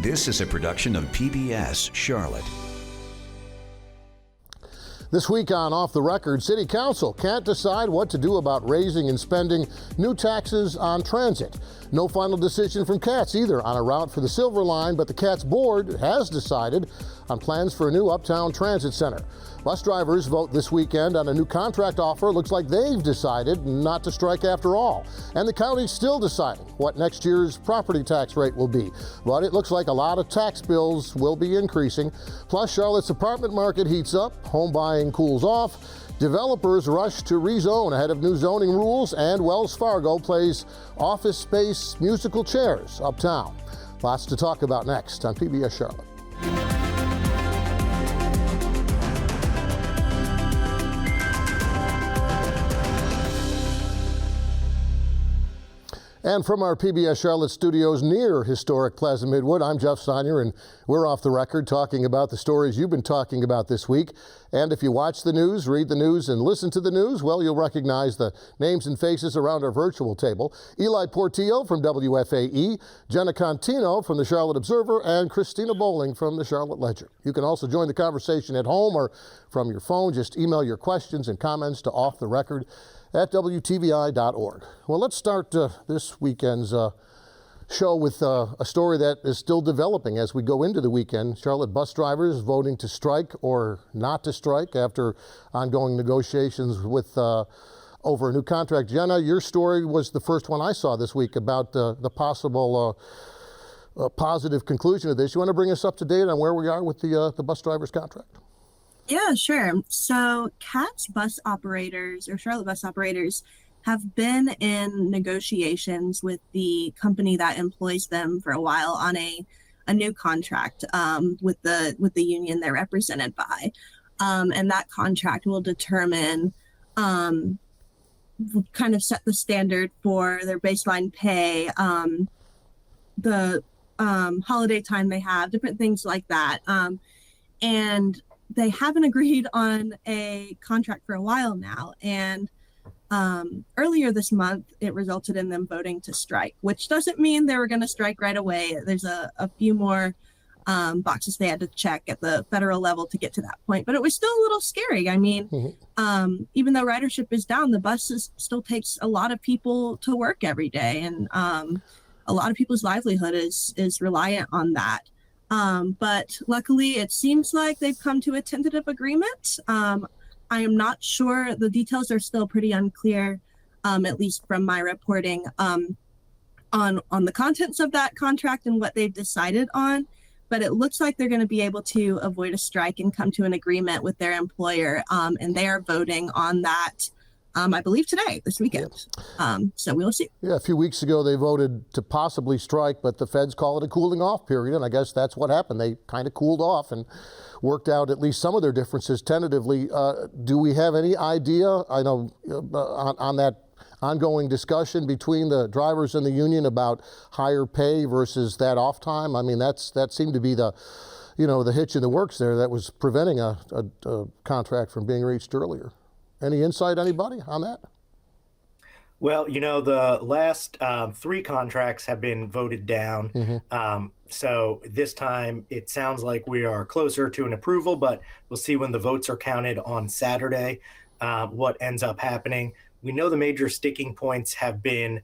This is a production of PBS Charlotte. This week on Off the Record, City Council can't decide what to do about raising and spending new taxes on transit. No final decision from CATS either on a route for the Silver Line, but the CATS board has decided on plans for a new uptown transit center. Bus drivers vote this weekend on a new contract offer. Looks like they've decided not to strike after all. And the county's still deciding what next year's property tax rate will be. But it looks like a lot of tax bills will be increasing. Plus, Charlotte's apartment market heats up, home buying cools off, developers rush to rezone ahead of new zoning rules, and Wells Fargo plays office space musical chairs uptown. Lots to talk about next on PBS Charlotte. And from our PBS Charlotte studios near historic Plaza Midwood, I'm Jeff Sonnier, and we're off the record talking about the stories you've been talking about this week. And if you watch the news, read the news, and listen to the news, well, you'll recognize the names and faces around our virtual table. Ely Portillo from WFAE, Genna Contino from the Charlotte Observer, and Cristina Bolling from the Charlotte Ledger. You can also join the conversation at home or from your phone. Just email your questions and comments to offtherecord at WTVI.org. Well, let's start this weekend's show with a story that is still developing as we go into the weekend. Charlotte bus drivers voting to strike or not to strike after ongoing negotiations with over a new contract. Genna, your story was the first one I saw this week about the possible positive conclusion of this. You want to bring us up to date on where we are with the bus drivers contract? Yeah, sure. So CATS bus operators or Charlotte bus operators have been in negotiations with the company that employs them for a while on a new contract with the union they're represented by. And that contract will determine, kind of set the standard for their baseline pay, the holiday time they have, different things like that. And they haven't agreed on a contract for a while now. And earlier this month, it resulted in them voting to strike, which doesn't mean they were going to strike right away. There's a few more boxes they had to check at the federal level to get to that point. But it was still a little scary. I mean, even though ridership is down, the bus still takes a lot of people to work every day. And a lot of people's livelihood is reliant on that. But luckily, it seems like they've come to a tentative agreement. I am not sure. The details are still pretty unclear, at least from my reporting, on the contents of that contract and what they've decided on. But it looks like they're going to be able to avoid a strike and come to an agreement with their employer. And they are voting on that, I believe this weekend. So we'll see. Yeah, a few weeks ago they voted to possibly strike, but the feds call it a cooling off period, and I guess that's what happened. They kind of cooled off and worked out at least some of their differences tentatively. Do we have any idea, I know, on that ongoing discussion between the drivers and the union about higher pay versus that off time? I mean, that seemed to be the hitch in the works there that was preventing a contract from being reached earlier. Any insight, anybody, on that? Well, the last 3 contracts have been voted down. So this time it sounds like we are closer to an approval, but we'll see when the votes are counted on Saturday what ends up happening. We know the major sticking points have been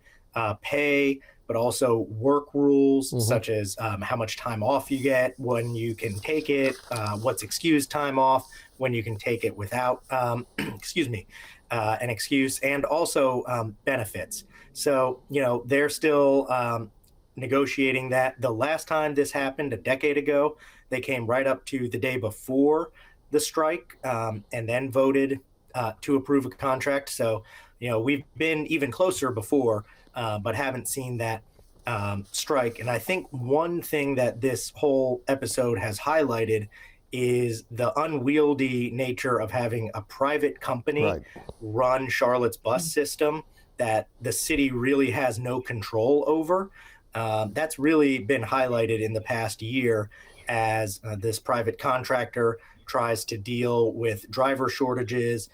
pay, but also work rules, such as how much time off you get, when you can take it, what's excused time off, when you can take it without, an excuse, and also benefits. So, they're still negotiating that. The last time this happened, a decade ago, they came right up to the day before the strike and then voted to approve a contract. So, we've been even closer before, but haven't seen that strike. And I think one thing that this whole episode has highlighted is the unwieldy nature of having a private company run Charlotte's bus system that the city really has no control over. That's really been highlighted in the past year as this private contractor tries to deal with driver shortages,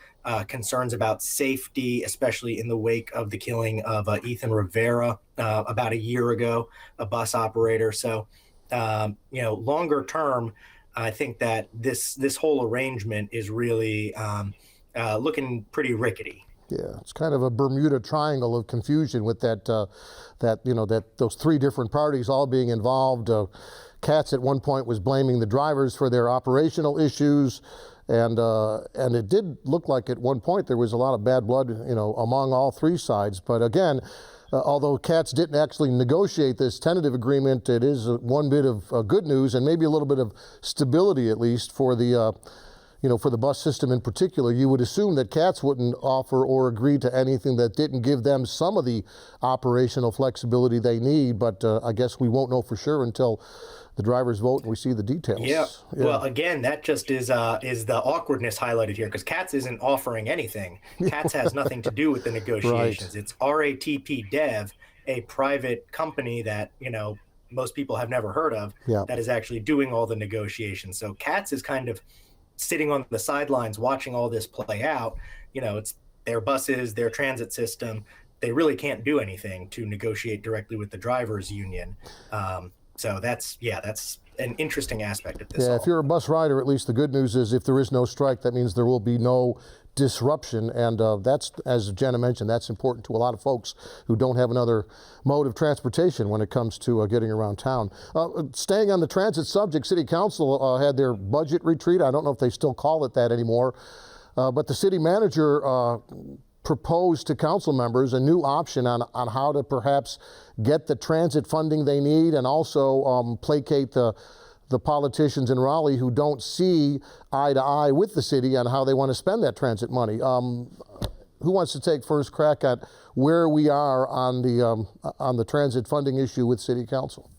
concerns about safety, especially in the wake of the killing of Ethan Rivera about a year ago, a bus operator. So longer term, I think that this whole arrangement is really looking pretty rickety. Yeah, it's kind of a Bermuda Triangle of confusion with that those three different parties all being involved. Katz at one point was blaming the drivers for their operational issues, and it did look like at one point there was a lot of bad blood, among all three sides. But again, although Katz didn't actually negotiate this tentative agreement, it is one bit of good news and maybe a little bit of stability, at least for the for the bus system in particular. You would assume that Katz wouldn't offer or agree to anything that didn't give them some of the operational flexibility they need, but I guess we won't know for sure until the drivers vote and we see the details. Yeah. Well, again, that just is the awkwardness highlighted here, because Katz isn't offering anything. Katz has nothing to do with the negotiations. Right. It's RATP Dev, a private company that, most people have never heard of, that is actually doing all the negotiations. So Katz is kind of sitting on the sidelines watching all this play out. It's their buses, their transit system. They really can't do anything to negotiate directly with the drivers union. So that's an interesting aspect of this. Yeah, if you're a bus rider, at least the good news is if there is no strike, that means there will be no disruption. And that's, as Genna mentioned, that's important to a lot of folks who don't have another mode of transportation when it comes to getting around town. Staying on the transit subject, City Council had their budget retreat. I don't know if they still call it that anymore, but the city manager proposed to council members a new option on how to perhaps get the transit funding they need and also placate the politicians in Raleigh who don't see eye to eye with the city on how they want to spend that transit money. Who wants to take first crack at where we are on the transit funding issue with City Council?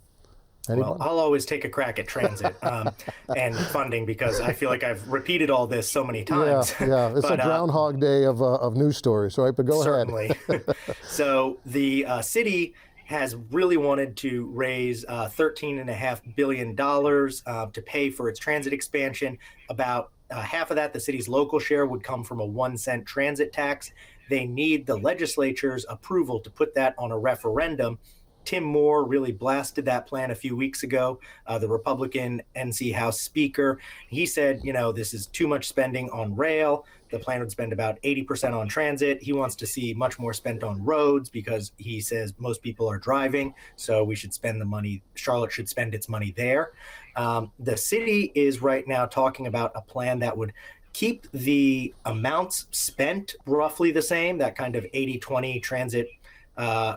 Anyone? Well, I'll always take a crack at transit and funding, because I feel like I've repeated all this so many times. Yeah. It's a Groundhog Day of news stories, right? But go certainly. ahead. So the city has really wanted to raise $13.5 billion to pay for its transit expansion. About half of that, the city's local share, would come from a 1-cent transit tax. They need the legislature's approval to put that on a referendum. Tim Moore really blasted that plan a few weeks ago, the Republican NC House Speaker. He said, this is too much spending on rail. The plan would spend about 80% on transit. He wants to see much more spent on roads because he says most people are driving. So we should spend the money. Charlotte should spend its money there. The city is right now talking about a plan that would keep the amounts spent roughly the same, that kind of 80-20 transit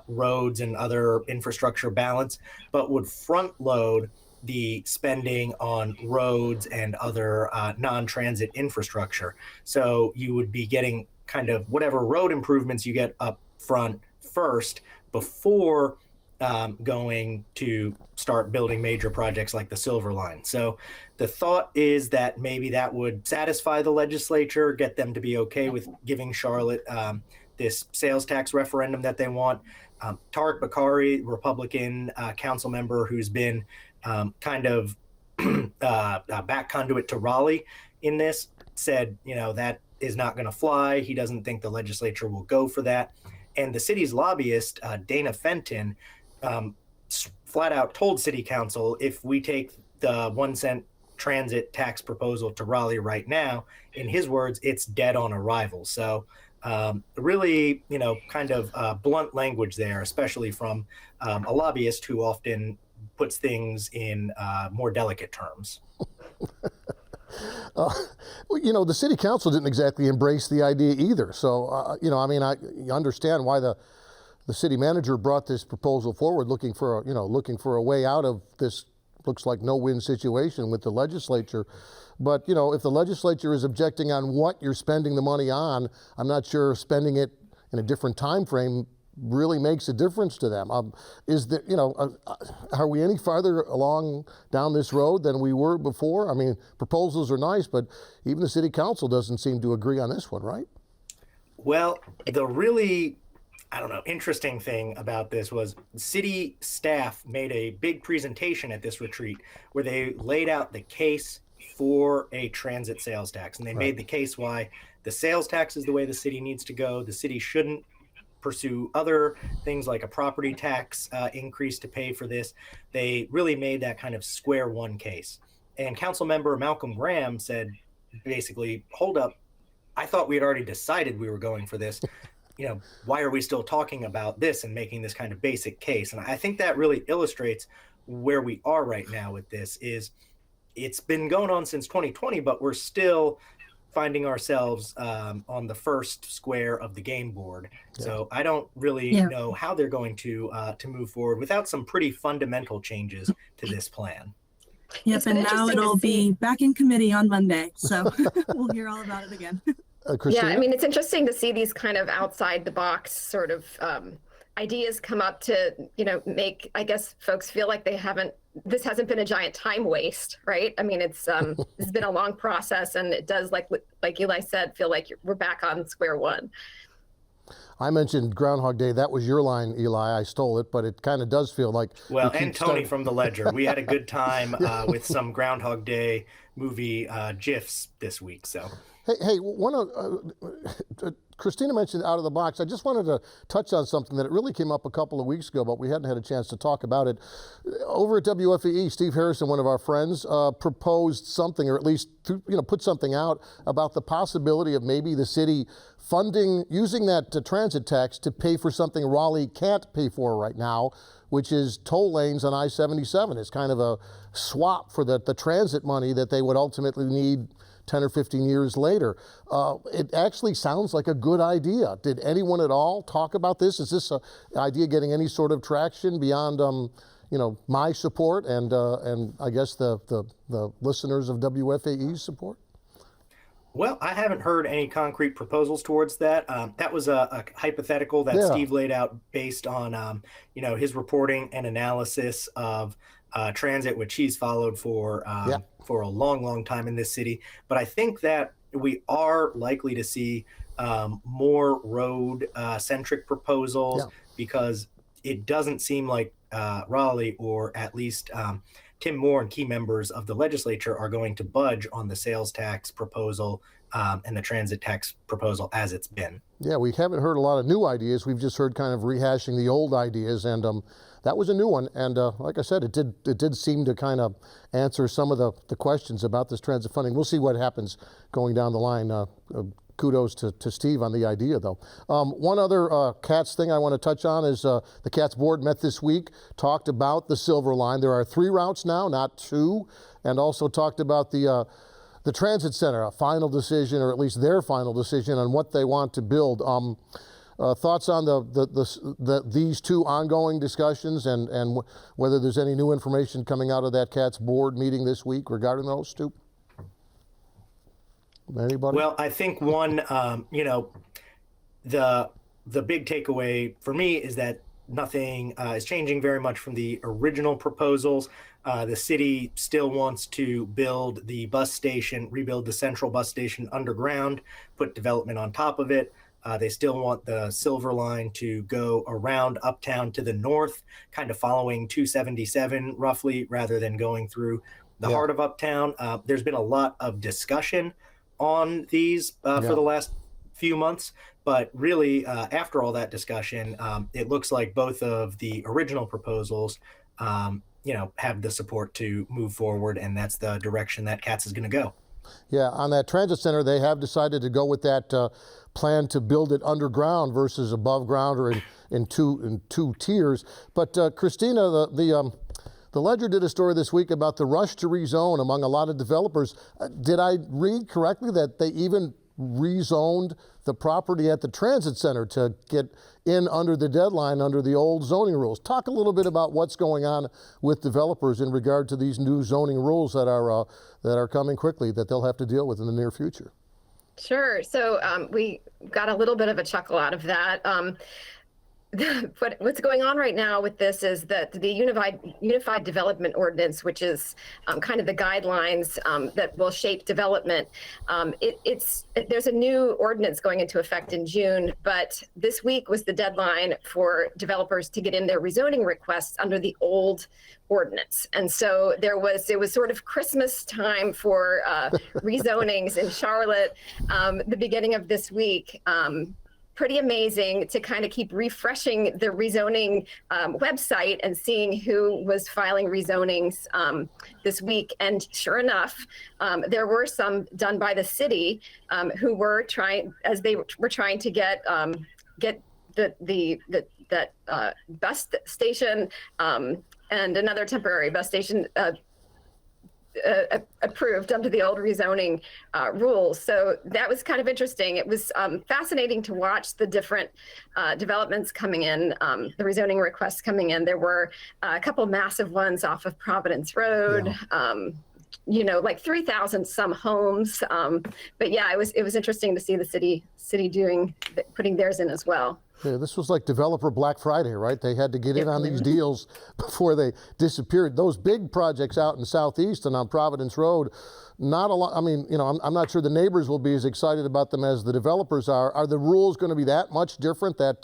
roads and other infrastructure balance, but would front load the spending on roads and other non-transit infrastructure. So you would be getting kind of whatever road improvements you get up front first before going to start building major projects like the Silver Line. So the thought is that maybe that would satisfy the legislature, get them to be okay with giving Charlotte this sales tax referendum that they want. Tariq Bakari, Republican council member who's been kind of back conduit to Raleigh in this, said, that is not going to fly. He doesn't think the legislature will go for that. And the city's lobbyist, Dana Fenton, flat out told City Council, if we take the 1-cent transit tax proposal to Raleigh right now, in his words, it's dead on arrival. So really, kind of blunt language there, especially from a lobbyist who often puts things in more delicate terms. The city council didn't exactly embrace the idea either. So, I understand why the city manager brought this proposal forward, looking for a way out of this looks like no-win situation with the legislature. But, if the legislature is objecting on what you're spending the money on, I'm not sure spending it in a different time frame really makes a difference to them. Are we any farther along down this road than we were before? I mean, proposals are nice, but even the city council doesn't seem to agree on this one, right? Well, the really, interesting thing about this was city staff made a big presentation at this retreat where they laid out the case for a transit sales tax. And they made the case why the sales tax is the way the city needs to go. The city shouldn't pursue other things like a property tax increase to pay for this. They really made that kind of square one case. And Council Member Malcolm Graham said, basically, hold up, I thought we had already decided we were going for this. Why are we still talking about this and making this kind of basic case? And I think that really illustrates where we are right now with this. Is it's been going on since 2020, but we're still finding ourselves on the first square of the game board. Yeah. So I don't really know how they're going to move forward without some pretty fundamental changes to this plan. Yep, and now it'll be back in committee on Monday, so we'll hear all about it again. Yeah, I mean, it's interesting to see these kind of outside the box sort of ideas come up to, make, I guess, folks feel like this hasn't been a giant time waste, right? I mean, it's been a long process, and it does, like Eli said, feel like we're back on square one. I mentioned Groundhog Day. That was your line, Eli. I stole it, but it kind of does feel like... Well, and Tony from The Ledger. We had a good time with some Groundhog Day movie GIFs this week, so... Hey, Cristina mentioned out of the box. I just wanted to touch on something that it really came up a couple of weeks ago, but we hadn't had a chance to talk about it. Over at WFAE, Steve Harrison, one of our friends, proposed something, or at least put something out about the possibility of maybe the city using that transit tax to pay for something Raleigh can't pay for right now, which is toll lanes on I-77. It's kind of a swap for the transit money that they would ultimately need 10 or 15 years later. It actually sounds like a good idea. Did anyone at all talk about this? Is this idea getting any sort of traction beyond, my support and I guess the listeners of WFAE's support? Well, I haven't heard any concrete proposals towards that. That was a hypothetical that Steve laid out based on, his reporting and analysis of transit, which he's followed for a long, long time in this city. But I think that we are likely to see more road-centric proposals because it doesn't seem like Raleigh, or at least Tim Moore and key members of the legislature, are going to budge on the sales tax proposal and the transit tax proposal as it's been. Yeah, we haven't heard a lot of new ideas. We've just heard kind of rehashing the old ideas, and that was a new one. And like I said, it did seem to kind of answer some of the questions about this transit funding. We'll see what happens going down the line. Kudos to Steve on the idea, though. One other CATS thing I want to touch on is the CATS board met this week, talked about the Silver Line. There are 3 routes now, not 2, and also talked about the transit center, a final decision, or at least their final decision on what they want to build. Thoughts on these 2 ongoing discussions and whether there's any new information coming out of that CATS board meeting this week regarding those 2? Anybody? Well, I think one, the big takeaway for me is that nothing is changing very much from the original proposals. The city still wants to build the bus station, rebuild the central bus station underground, put development on top of it. They still want the Silver Line to go around Uptown to the north, kind of following 277 roughly, rather than going through the heart of Uptown. There's been a lot of discussion on these for the last few months, but really after all that discussion, it looks like both of the original proposals have the support to move forward, and that's the direction that CATS is going to go. Yeah, on that transit center, they have decided to go with that plan to build it underground versus above ground, or in two tiers. But Cristina, the Ledger did a story this week about the rush to rezone among a lot of developers. Did I read correctly that they even rezoned the property at the transit center to get in under the deadline under the old zoning rules? Talk a little bit about what's going on with developers in regard to these new zoning rules that are coming quickly that they'll have to deal with in the near future. Sure. So we got a little bit of a chuckle out of that. But what's going on right now with this is that the Unified Development Ordinance, which is kind of the guidelines that will shape development, there's a new ordinance going into effect in June, but this week was the deadline for developers to get in their rezoning requests under the old ordinance. And so it was sort of Christmas time for rezonings in Charlotte, the beginning of this week. pretty amazing to kind of keep refreshing the rezoning website and seeing who was filing rezonings this week. And sure enough, there were some done by the city who were trying, as they were trying to get that bus station and another temporary bus station approved under the old rezoning rules. So that was kind of interesting. It was fascinating to watch the different developments coming in, the rezoning requests coming in. There were a couple massive ones off of Providence Road. Yeah. Like 3,000 some homes. But yeah, it was interesting to see the city putting theirs in as well. Yeah, this was like developer Black Friday, right? They had to get in on these deals before they disappeared. Those big projects out in Southeast and on Providence Road, not a lot. I mean, I'm not sure the neighbors will be as excited about them as the developers are. Are the rules going to be that much different that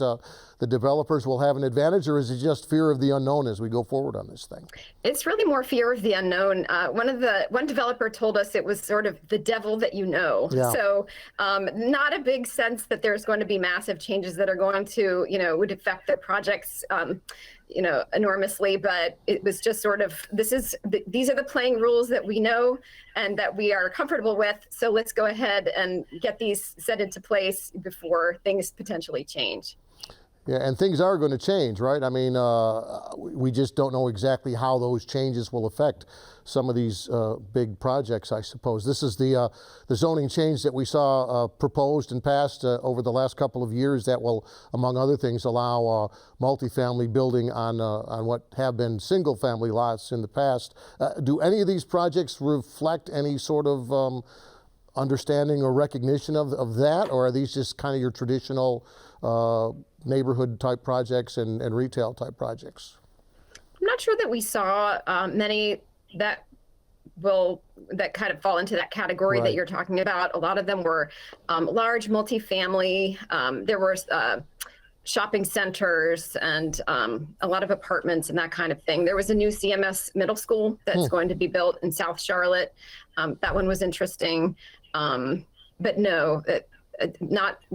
the developers will have an advantage, or is it just fear of the unknown as we go forward on this thing? It's really more fear of the unknown. One developer told us it was sort of the devil that you know. Yeah. So not a big sense that there's going to be massive changes that are going to, would affect their projects, enormously, but it was just sort of, these are the playing rules that we know and that we are comfortable with. So let's go ahead and get these set into place before things potentially change. Yeah, and things are going to change, right? I mean, we just don't know exactly how those changes will affect some of these big projects, I suppose. This is the zoning change that we saw proposed and passed over the last couple of years that will, among other things, allow multifamily building on what have been single-family lots in the past. Do any of these projects reflect any sort of understanding or recognition of that, or are these just kind of your traditional neighborhood type projects and retail type projects? I'm not sure that we saw many that kind of fall into that category that you're talking about. A lot of them were large multifamily. There were shopping centers and a lot of apartments and that kind of thing. There was a new CMS middle school that's going to be built in South Charlotte. That one was interesting. But no,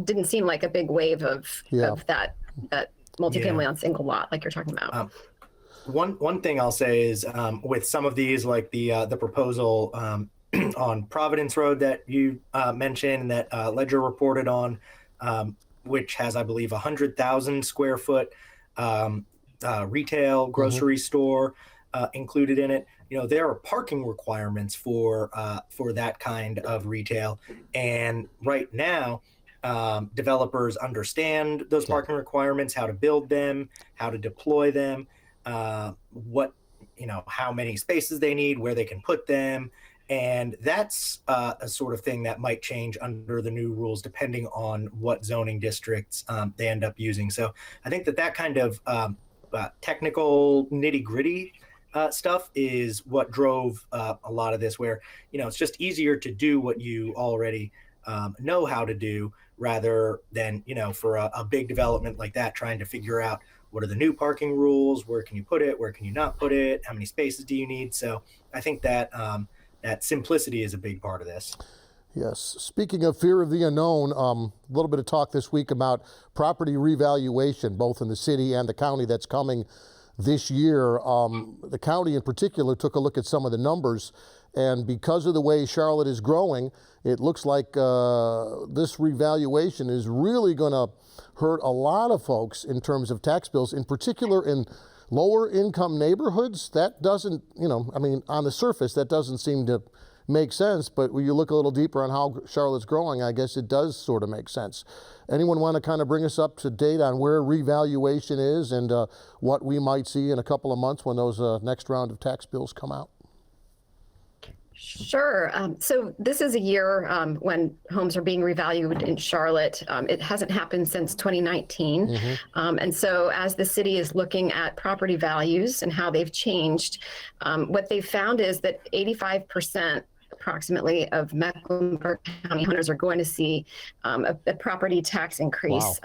didn't seem like a big wave of that multifamily on single lot like you're talking about. One thing I'll say is with some of these, like the proposal on Providence Road that you mentioned, that Ledger reported on, which has, I believe, 100,000 square foot retail grocery store included in it. There are parking requirements for that kind of retail, and right now developers understand those parking requirements, how to build them, how to deploy them, how many spaces they need, where they can put them. And that's a sort of thing that might change under the new rules, depending on what zoning districts they end up using. So I think that kind of technical nitty gritty stuff is what drove a lot of this, where, it's just easier to do what you already know how to do, rather than, for a big development like that, trying to figure out what are the new parking rules, where can you put it, where can you not put it, how many spaces do you need. So I think that that simplicity is a big part of this. Yes. Speaking of fear of the unknown, a little bit of talk this week about property revaluation, both in the city and the county, that's coming this year. The county in particular took a look at some of the numbers, and because of the way Charlotte is growing, it looks like this revaluation is really going to hurt a lot of folks in terms of tax bills, in particular in lower income neighborhoods. That doesn't, on the surface, that doesn't seem to make sense, but when you look a little deeper on how Charlotte's growing, I guess it does sort of make sense. Anyone want to kind of bring us up to date on where revaluation is and what we might see in a couple of months when those next round of tax bills come out? Sure. So this is a year when homes are being revalued in Charlotte. It hasn't happened since 2019. And so as the city is looking at property values and how they've changed, what they've found is that 85% approximately of Mecklenburg County owners are going to see a property tax increase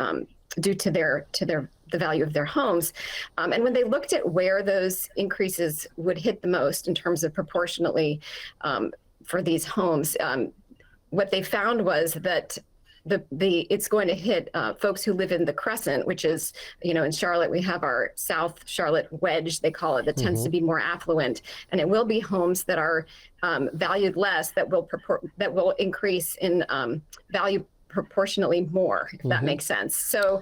due to the value of their homes. And when they looked at where those increases would hit the most in terms of proportionately for these homes, what they found was that it's going to hit folks who live in the Crescent, which is, in Charlotte, we have our South Charlotte wedge, they call it, that tends to be more affluent. And it will be homes that are valued less that will increase in value proportionately more, if that makes sense. So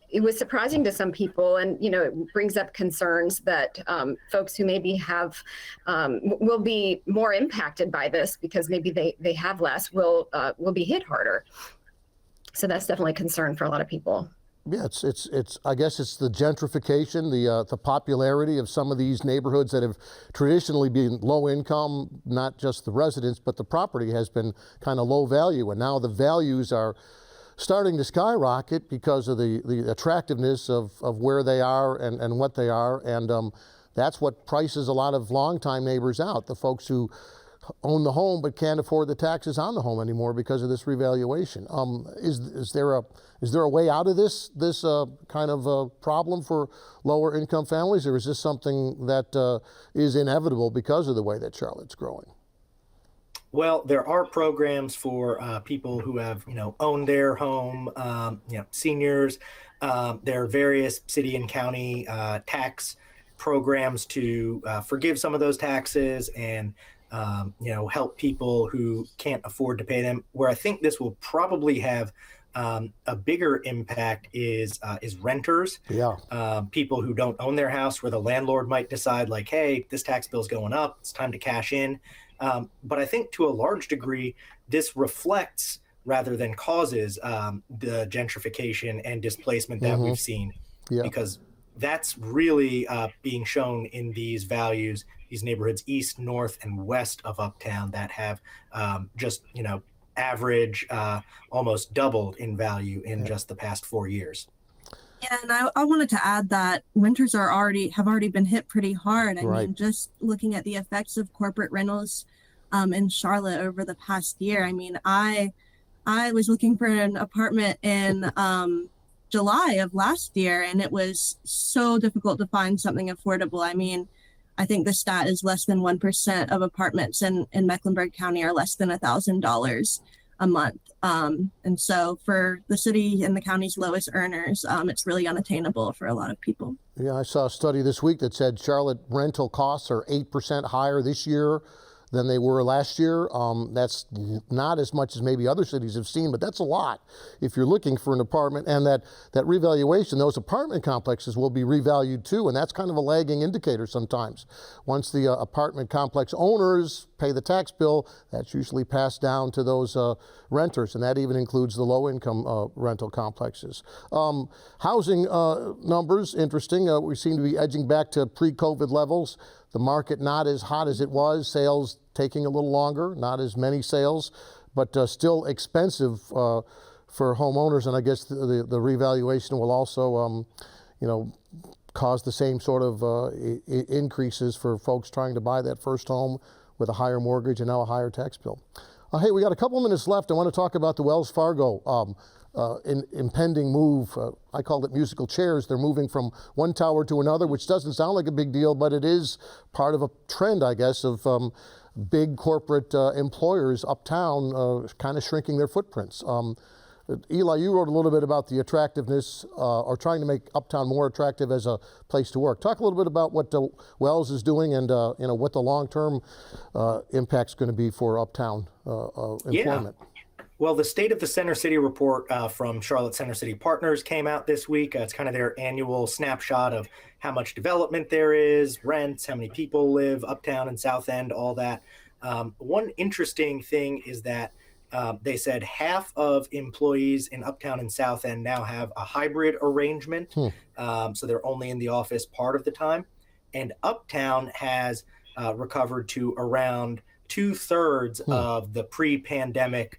it was surprising to some people, and it brings up concerns that folks who maybe will be more impacted by this because maybe they have less will be hit harder. So that's definitely a concern for a lot of people. Yeah, it's. I guess it's the gentrification, the popularity of some of these neighborhoods that have traditionally been low income. Not just the residents, but the property has been kind of low value, and now the values are starting to skyrocket because of the attractiveness of where they are and what they are, and that's what prices a lot of longtime neighbors out. The folks who own the home but can't afford the taxes on the home anymore because of this revaluation. Is there a way out of this kind of problem for lower income families, or is this something that is inevitable because of the way that Charlotte's growing? Well, there are programs for people who have owned their home, seniors. There are various city and county tax programs to forgive some of those taxes and help people who can't afford to pay them. Where I think this will probably have a bigger impact is renters. Yeah. People who don't own their house, where the landlord might decide like, hey, this tax bill's going up, it's time to cash in. But I think to a large degree, this reflects rather than causes the gentrification and displacement that we've seen, because that's really being shown in these values, these neighborhoods east, north, and west of Uptown that have just, average almost doubled in value in just the past 4 years. Yeah, and I wanted to add that renters have already been hit pretty hard. I mean, just looking at the effects of corporate rentals in Charlotte over the past year. I mean, I was looking for an apartment in July of last year, and it was so difficult to find something affordable. I mean, I think the stat is less than 1% of apartments in Mecklenburg County are less than $1,000 a month. And so for the city and the county's lowest earners, it's really unattainable for a lot of people. Yeah, I saw a study this week that said Charlotte rental costs are 8% higher this year than they were last year. That's not as much as maybe other cities have seen, but that's a lot if you're looking for an apartment. And that revaluation, those apartment complexes will be revalued too, and that's kind of a lagging indicator sometimes. Once the apartment complex owners pay the tax bill, that's usually passed down to those renters, and that even includes the low-income rental complexes. Housing numbers, interesting. We seem to be edging back to pre-COVID levels. The market not as hot as it was, sales taking a little longer, not as many sales, but still expensive for homeowners. And I guess the revaluation will also, cause the same sort of increases for folks trying to buy that first home with a higher mortgage and now a higher tax bill. Hey, we got a couple minutes left. I want to talk about the Wells Fargo impending move. I call it musical chairs. They're moving from one tower to another, which doesn't sound like a big deal, but it is part of a trend, I guess, of big corporate employers uptown kind of shrinking their footprints. Eli, you wrote a little bit about the attractiveness or trying to make Uptown more attractive as a place to work. Talk a little bit about what Wells is doing and what the long-term impact's going to be for Uptown employment. Yeah. Well, the State of the Center City report from Charlotte Center City Partners came out this week. It's kind of their annual snapshot of how much development there is, rents, how many people live uptown and South End, all that. One interesting thing is that they said half of employees in Uptown and South End now have a hybrid arrangement. So they're only in the office part of the time. And Uptown has recovered to around 2/3 of the pre-pandemic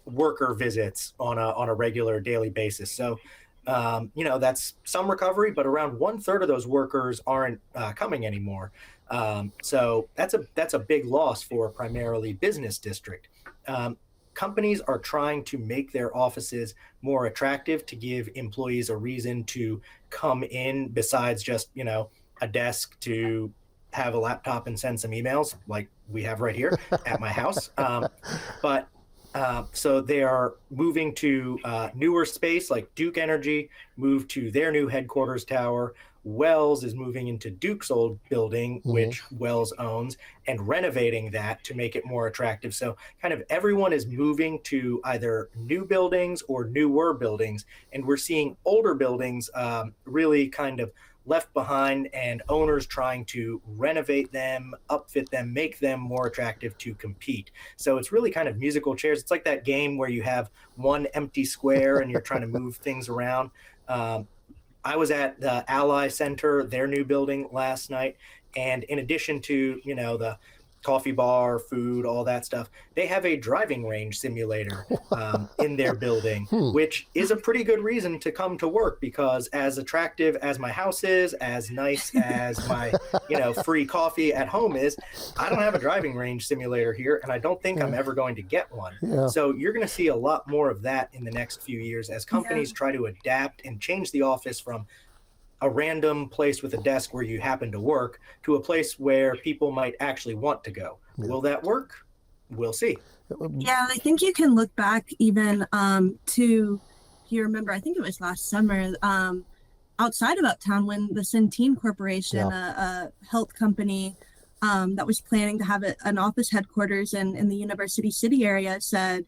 worker visits on a regular daily basis. So, that's some recovery, but around 1/3 of those workers aren't coming anymore. So that's a big loss for primarily business district. Companies are trying to make their offices more attractive to give employees a reason to come in besides just, a desk to have a laptop and send some emails like we have right here at my house. But So they are moving to newer space like Duke Energy, moved to their new headquarters tower. Wells is moving into Duke's old building, which Wells owns, and renovating that to make it more attractive. So kind of everyone is moving to either new buildings or newer buildings. And we're seeing older buildings really kind of left behind, and owners trying to renovate them, upfit them, make them more attractive to compete. So it's really kind of musical chairs. It's like that game where you have one empty square and you're trying to move things around. I was at the Ally Center, their new building, last night. And in addition to, the coffee bar, food, all that stuff, they have a driving range simulator in their building, which is a pretty good reason to come to work, because as attractive as my house is, as nice as my, free coffee at home is, I don't have a driving range simulator here, and I don't think I'm ever going to get one. Yeah. So you're going to see a lot more of that in the next few years as companies try to adapt and change the office from a random place with a desk where you happen to work to a place where people might actually want to go. Yeah. Will that work? We'll see. Yeah, I think you can look back even to, if you remember, I think it was last summer, outside of Uptown, when the Centene Corporation, a health company that was planning to have an office headquarters in the University City area, said,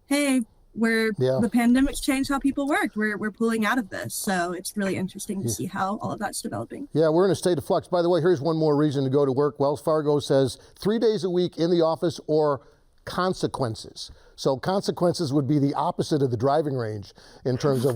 hey, the pandemic's changed how people work. We're pulling out of this. So it's really interesting to see how all of that's developing. Yeah, we're in a state of flux. By the way, here's one more reason to go to work. Wells Fargo says 3 days a week in the office or consequences. So consequences would be the opposite of the driving range in terms of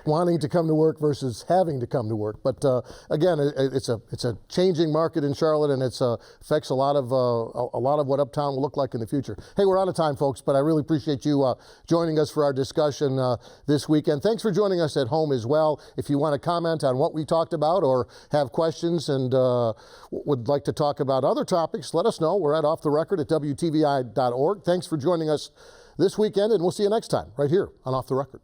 wanting to come to work versus having to come to work. But again, it's a changing market in Charlotte, and it affects a lot of what Uptown will look like in the future. Hey, we're out of time, folks, but I really appreciate you joining us for our discussion this weekend. Thanks for joining us at home as well. If you want to comment on what we talked about or have questions and would like to talk about other topics, let us know. We're at offtherecord@WTVI.org. Thanks for joining us this weekend, and we'll see you next time right here on Off the Record.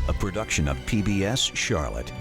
A production of PBS Charlotte.